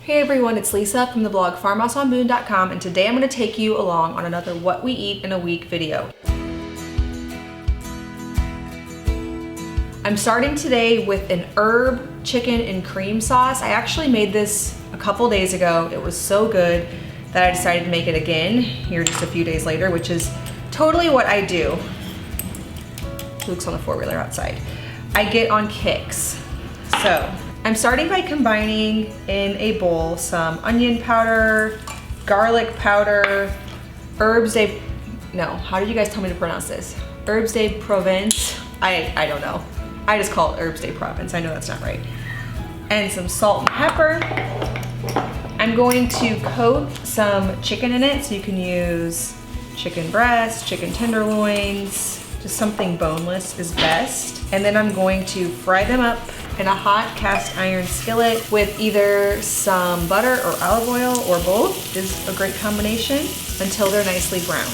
Hey everyone, it's Lisa from the blog farmhouseonboone.com, and today I'm going to take you along on another What We Eat in a Week video. I'm starting today with an herb chicken and cream sauce. I actually made this a couple days ago. It was so good that I decided to make it again here just a few days later, which is totally what I do. Luke's on the four-wheeler outside. I get on kicks. So I'm starting by combining in a bowl some onion powder, garlic powder, herbes de, no, how did you guys tell me to pronounce this? Herbes de Provence, I don't know. I just call it herbes de Provence, I know that's not right. And some salt and pepper. I'm going to coat some chicken in it, so you can use chicken breast, chicken tenderloins, just something boneless is best. And then I'm going to fry them up in a hot cast iron skillet with either some butter or olive oil, or both is a great combination, until they're nicely browned.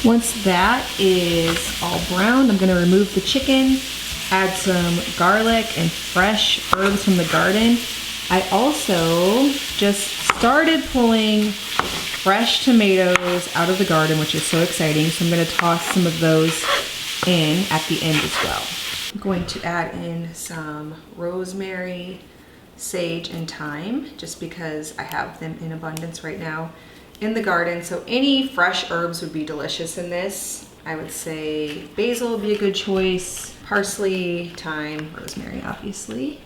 Once that is all browned, I'm gonna remove the chicken, add some garlic and fresh herbs from the garden. I also just started pulling fresh tomatoes out of the garden, which is so exciting. So I'm gonna toss some of those in at the end as well. I'm going to add in some rosemary, sage, and thyme, just because I have them in abundance right now in the garden. So any fresh herbs would be delicious in this. I would say basil would be a good choice, parsley, thyme, rosemary, obviously.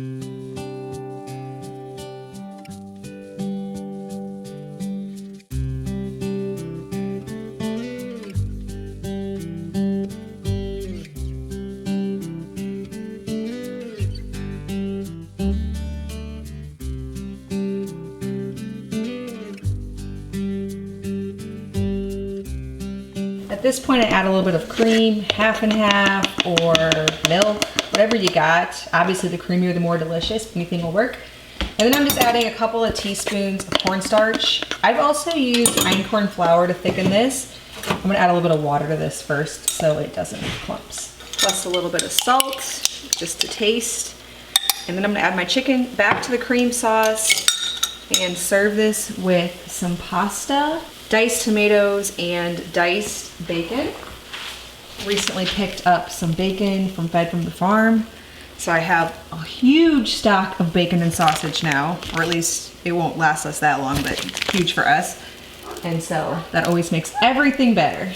At this point, I add a little bit of cream, half and half, or milk, whatever you got. Obviously, the creamier, the more delicious. Anything will work. And then I'm just adding a couple of teaspoons of cornstarch. I've also used einkorn flour to thicken this. I'm gonna add a little bit of water to this first so it doesn't make clumps. Plus a little bit of salt, just to taste. And then I'm gonna add my chicken back to the cream sauce and serve this with some pasta, diced tomatoes, and diced bacon. Recently picked up some bacon fed from the farm. So I have a huge stock of bacon and sausage now, or at least it won't last us that long, but it's huge for us. And so that always makes everything better.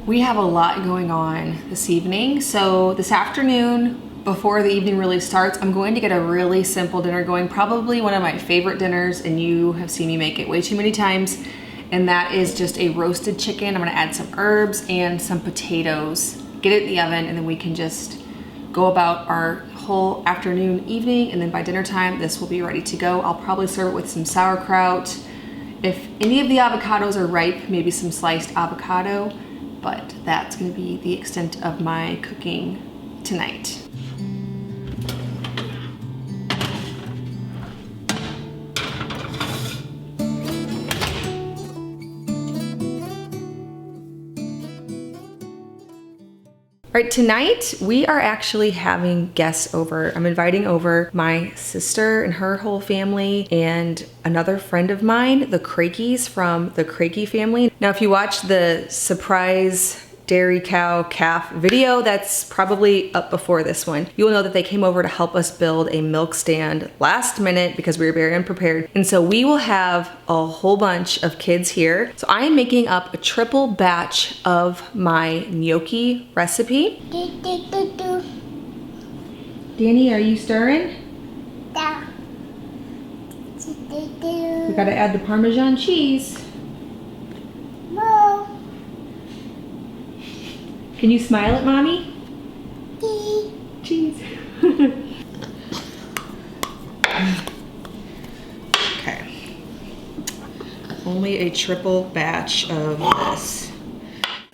We have a lot going on this evening. So this afternoon, before the evening really starts, I'm going to get a really simple dinner going, probably one of my favorite dinners, and you have seen me make it way too many times, and that is just a roasted chicken. I'm gonna add some herbs and some potatoes, get it in the oven, and then we can just go about our whole afternoon, evening, and then by dinner time, this will be ready to go. I'll probably serve it with some sauerkraut. If any of the avocados are ripe, maybe some sliced avocado, but that's gonna be the extent of my cooking tonight. All right, tonight we are actually having guests over. I'm inviting over my sister and her whole family and another friend of mine, the Crakes from the Craigie family. Now, if you watch the surprise dairy cow calf video that's probably up before this one, you will know that they came over to help us build a milk stand last minute because we were very unprepared. And so we will have a whole bunch of kids here. So I am making up a triple batch of my gnocchi recipe. Danny, are you stirring? Yeah. We gotta add the Parmesan cheese. No. Can you smile at Mommy? Cheese. Okay. Only a triple batch of this.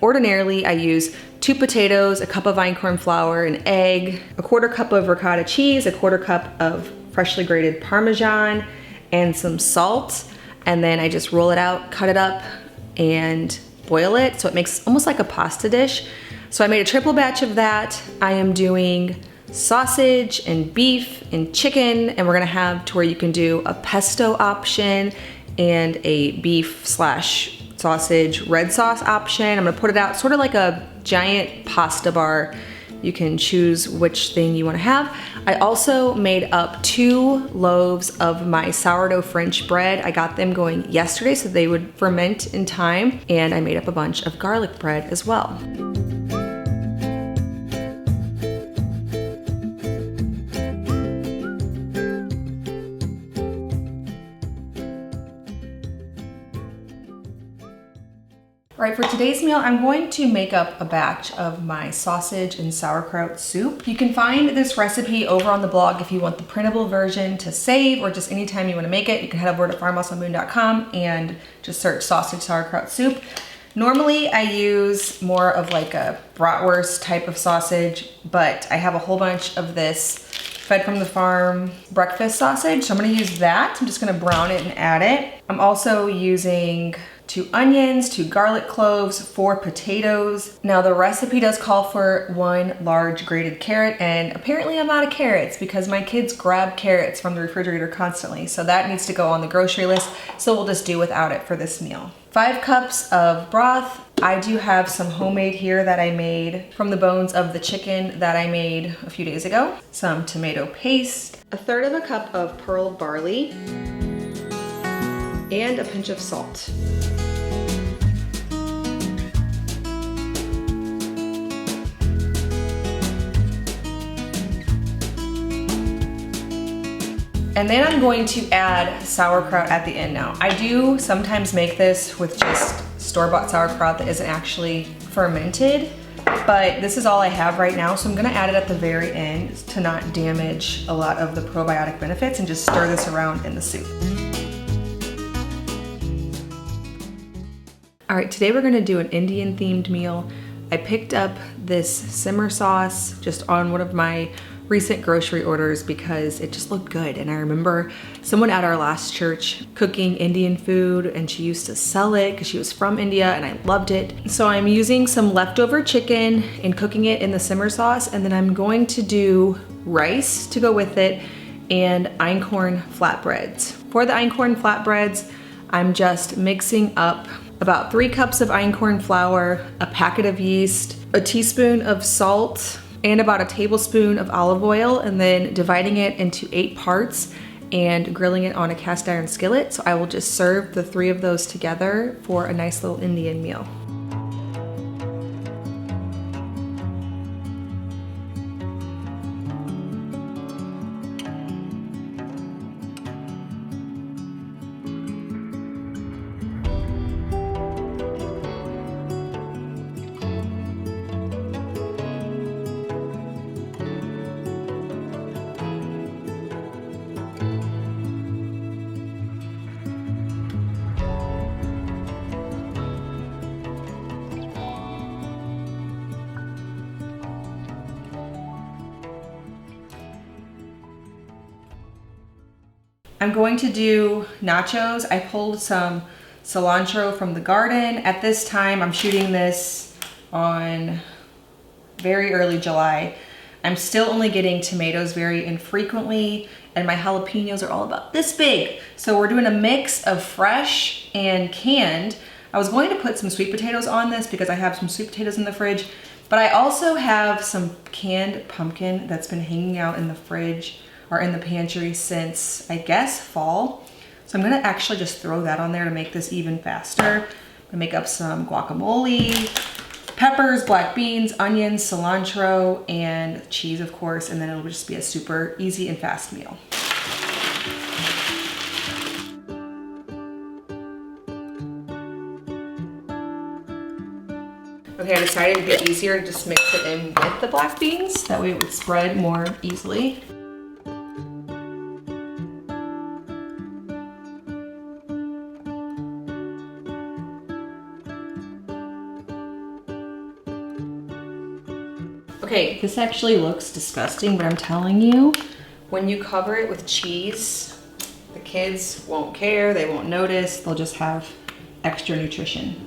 Ordinarily, I use 2 potatoes, a cup of einkorn flour, an egg, a 1/4 cup of ricotta cheese, a 1/4 cup of freshly grated Parmesan, and some salt. And then I just roll it out, cut it up, and boil it. So it makes almost like a pasta dish. So I made a triple batch of that. I am doing sausage and beef and chicken, and we're gonna have to where you can do a pesto option and a beef / sausage red sauce option. I'm gonna put it out sort of like a giant pasta bar. You can choose which thing you wanna have. I also made up 2 loaves of my sourdough French bread. I got them going yesterday so they would ferment in time, and I made up a bunch of garlic bread as well. All right, for today's meal, I'm going to make up a batch of my sausage and sauerkraut soup. You can find this recipe over on the blog if you want the printable version to save, or just anytime you wanna make it. You can head over to farmhouseonboone.com and just search sausage sauerkraut soup. Normally, I use more of like a bratwurst type of sausage, but I have a whole bunch of this fed from the farm breakfast sausage, so I'm gonna use that. I'm just gonna brown it and add it. I'm also using 2 onions, 2 garlic cloves, 4 potatoes. Now the recipe does call for 1 large grated carrot, and apparently I'm out of carrots because my kids grab carrots from the refrigerator constantly, so that needs to go on the grocery list, so we'll just do without it for this meal. 5 cups of broth. I do have some homemade here that I made from the bones of the chicken that I made a few days ago. Some tomato paste, 1/3 cup of pearl barley, and a pinch of salt. And then I'm going to add sauerkraut at the end now. I do sometimes make this with just store-bought sauerkraut that isn't actually fermented, but this is all I have right now, so I'm gonna add it at the very end to not damage a lot of the probiotic benefits, and just stir this around in the soup. All right, today we're gonna do an Indian themed meal. I picked up this simmer sauce just on one of my recent grocery orders because it just looked good. And I remember someone at our last church cooking Indian food, and she used to sell it because she was from India, and I loved it. So I'm using some leftover chicken and cooking it in the simmer sauce, and then I'm going to do rice to go with it and einkorn flatbreads. For the einkorn flatbreads, I'm just mixing up about 3 cups of einkorn flour, a packet of yeast, a teaspoon of salt, and about a tablespoon of olive oil, and then dividing it into 8 parts and grilling it on a cast iron skillet. So I will just serve the 3 of those together for a nice little Indian meal. I'm going to do nachos. I pulled some cilantro from the garden. At this time, I'm shooting this on very early July. I'm still only getting tomatoes very infrequently, and my jalapenos are all about this big. So we're doing a mix of fresh and canned. I was going to put some sweet potatoes on this because I have some sweet potatoes in the fridge, but I also have some canned pumpkin that's been hanging out in the fridge or in the pantry since, I guess, fall. So I'm gonna actually just throw that on there to make this even faster. I'm gonna make up some guacamole, peppers, black beans, onions, cilantro, and cheese, of course, and then it'll just be a super easy and fast meal. Okay, I decided it'd be easier to just mix it in with the black beans. That way it would spread more easily. Okay, this actually looks disgusting, but I'm telling you, when you cover it with cheese, the kids won't care, they won't notice, they'll just have extra nutrition.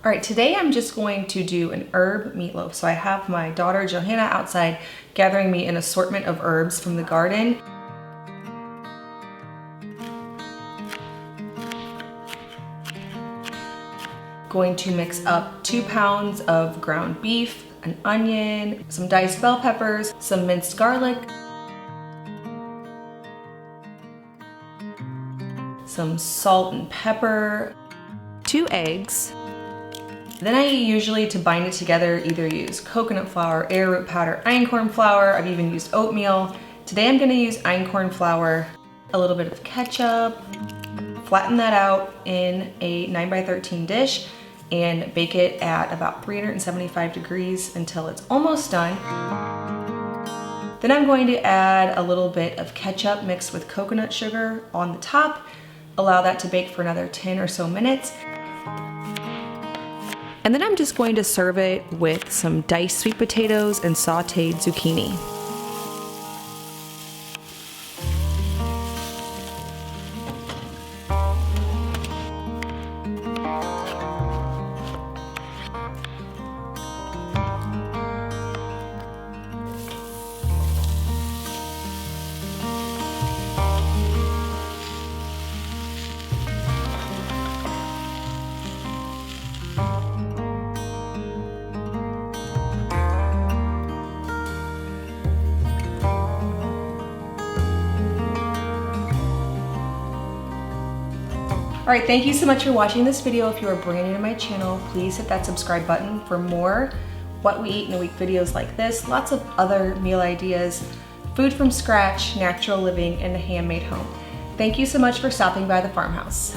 All right, today I'm just going to do an herb meatloaf. So I have my daughter Johanna outside gathering me an assortment of herbs from the garden. Going to mix up 2 pounds of ground beef, an onion, some diced bell peppers, some minced garlic, some salt and pepper, 2 eggs. Then I usually, to bind it together, either use coconut flour, arrowroot powder, einkorn flour. I've even used oatmeal. Today I'm gonna use einkorn flour, a little bit of ketchup, flatten that out in a 9x13 dish, and bake it at about 375 degrees until it's almost done. Then I'm going to add a little bit of ketchup mixed with coconut sugar on the top, allow that to bake for another 10 or so minutes. And then I'm just going to serve it with some diced sweet potatoes and sauteed zucchini. All right, thank you so much for watching this video. If you are brand new to my channel, please hit that subscribe button for more what we eat in a week videos like this, lots of other meal ideas, food from scratch, natural living, and a handmade home. Thank you so much for stopping by the farmhouse.